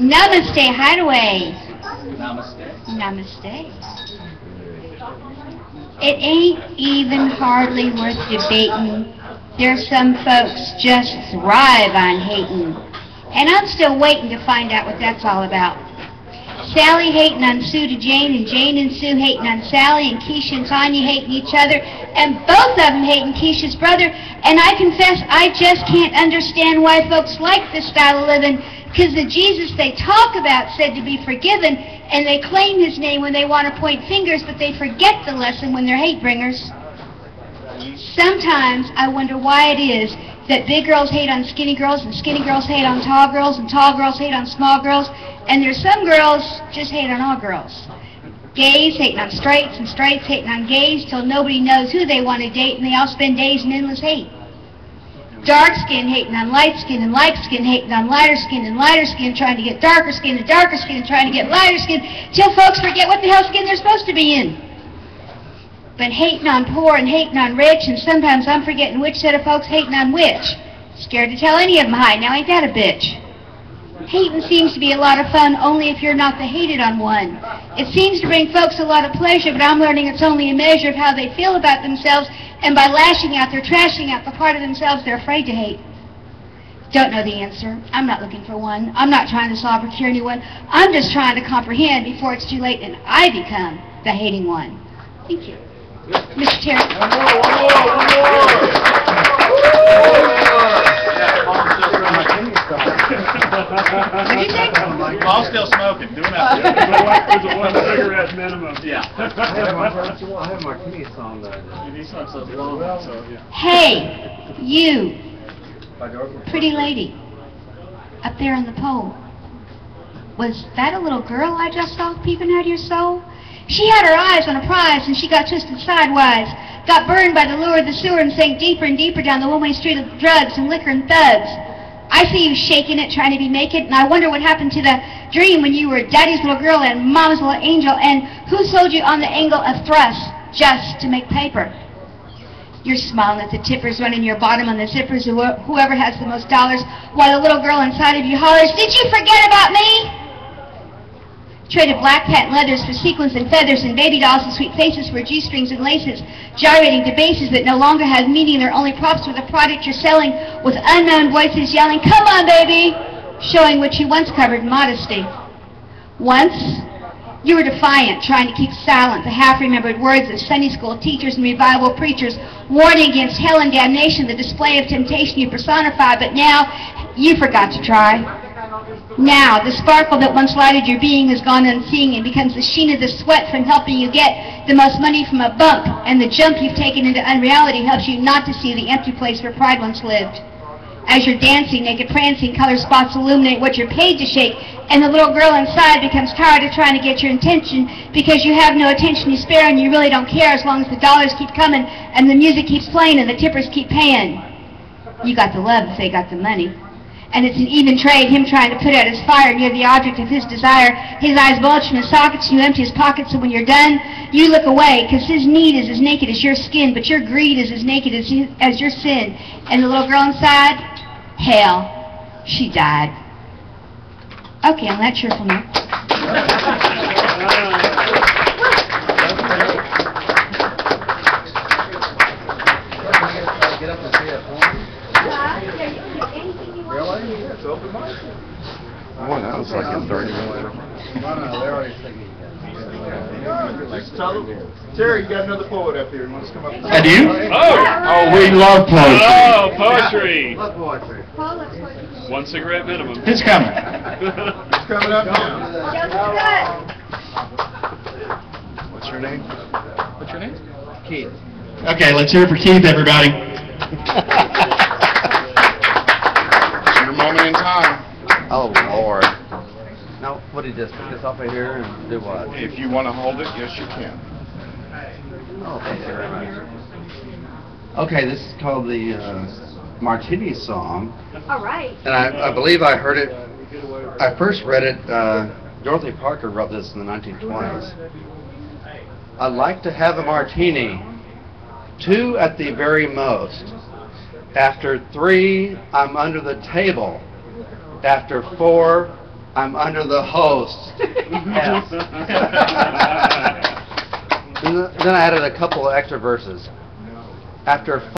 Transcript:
Namaste, Hideaway. Namaste. Namaste. It ain't even hardly worth debating. There's some folks just thrive on hating. And I'm still waiting to find out what that's all about. Sally hating on Sue to Jane, and Jane and Sue hating on Sally, and Keisha and Tanya hating each other, and both of them hating Keisha's brother. And I confess, I just can't understand why folks like this style of living, because the Jesus they talk about said to be forgiven, and they claim his name when they want to point fingers, but they forget the lesson when they're hate bringers. Sometimes I wonder why it is that big girls hate on skinny girls, and skinny girls hate on tall girls, and tall girls hate on small girls, and there's some girls just hate on all girls. Gays hating on straights, and straights hating on gays, till nobody knows who they want to date, and they all spend days in endless hate. Dark skin hating on light skin, and light skin hating on lighter skin, and lighter skin trying to get darker skin, and darker skin trying to get lighter skin, till folks forget what the hell skin they're supposed to be in. But hating on poor and hating on rich, and sometimes I'm forgetting which set of folks hating on which. Scared to tell any of them hi, now ain't that a bitch? Hating seems to be a lot of fun only if you're not the hated on one. It seems to bring folks a lot of pleasure, but I'm learning it's only a measure of how they feel about themselves, and by lashing out, they're trashing out the part of themselves they're afraid to hate. Don't know the answer. I'm not looking for one. I'm not trying to solve or cure anyone. I'm just trying to comprehend before it's too late and I become the hating one. Thank you. Mr. Terry. One What did you say? Paul's still smoking. Doing that. There's a one cigarette minimum. Yeah. I have my Kenny song that Hey, you, pretty lady, up there on the pole. Was that a little girl I just saw peeping out of your soul? She had her eyes on a prize, and she got twisted sidewise, got burned by the lure of the sewer, and sank deeper and deeper down the one-way street of drugs and liquor and thugs. I see you shaking it, trying to be naked, and I wonder what happened to the dream when you were Daddy's little girl and Mama's little angel, and who sold you on the angle of thrust just to make paper? You're smiling at the tippers running your bottom on the zippers of whoever has the most dollars, while the little girl inside of you hollers, "Did you forget about me?" Traded black patent leathers for sequins and feathers, and baby dolls with sweet faces for G-strings and laces, gyrating to bases that no longer have meaning. They're only props for the product you're selling, with unknown voices yelling, "Come on, baby!" showing what you once covered in modesty. Once, you were defiant, trying to keep silent the half-remembered words of Sunday school teachers and revival preachers, warning against hell and damnation, the display of temptation you personify, but now, you forgot to try. Now, the sparkle that once lighted your being has gone unseeing and becomes the sheen of the sweat from helping you get the most money from a bump, and the jump you've taken into unreality helps you not to see the empty place where pride once lived. As you're dancing, naked prancing, color spots illuminate what you're paid to shake, and the little girl inside becomes tired of trying to get your attention because you have no attention to spare and you really don't care as long as the dollars keep coming and the music keeps playing and the tippers keep paying. You got the love if they got the money. And it's an even trade, him trying to put out his fire, and you're the object of his desire. His eyes bulge from his sockets, and you empty his pockets, and when you're done, you look away, because his need is as naked as your skin, but your greed is as naked as your sin. And the little girl inside, hell, she died. Okay, on that cheerful note. Get up and say it for me. Really? It's open mic. Oh, that was like in 30 minutes. No, they're already singing. Just tell them. Terry, you got another poet up here. You want to come up? I do? Oh, we love poetry. Oh, poetry. Love poetry. One cigarette minimum. Who's coming? It's coming up now. What's your name? What's your name? Keith. Okay, let's hear it for Keith, everybody. Your moment in time. Oh, Lord. Now, what do you just pick this off of here and do what? If you want to hold it, yes, you can. Oh, thank you very much. Okay, this is called the Martini Song. All right. And I believe I heard it, I first read it, Dorothy Parker wrote this in the 1920s. I'd like to have a martini, 2 at the very most. After 3, I'm under the table. After 4, I'm under the host. Yes. And then I added a couple of extra verses. After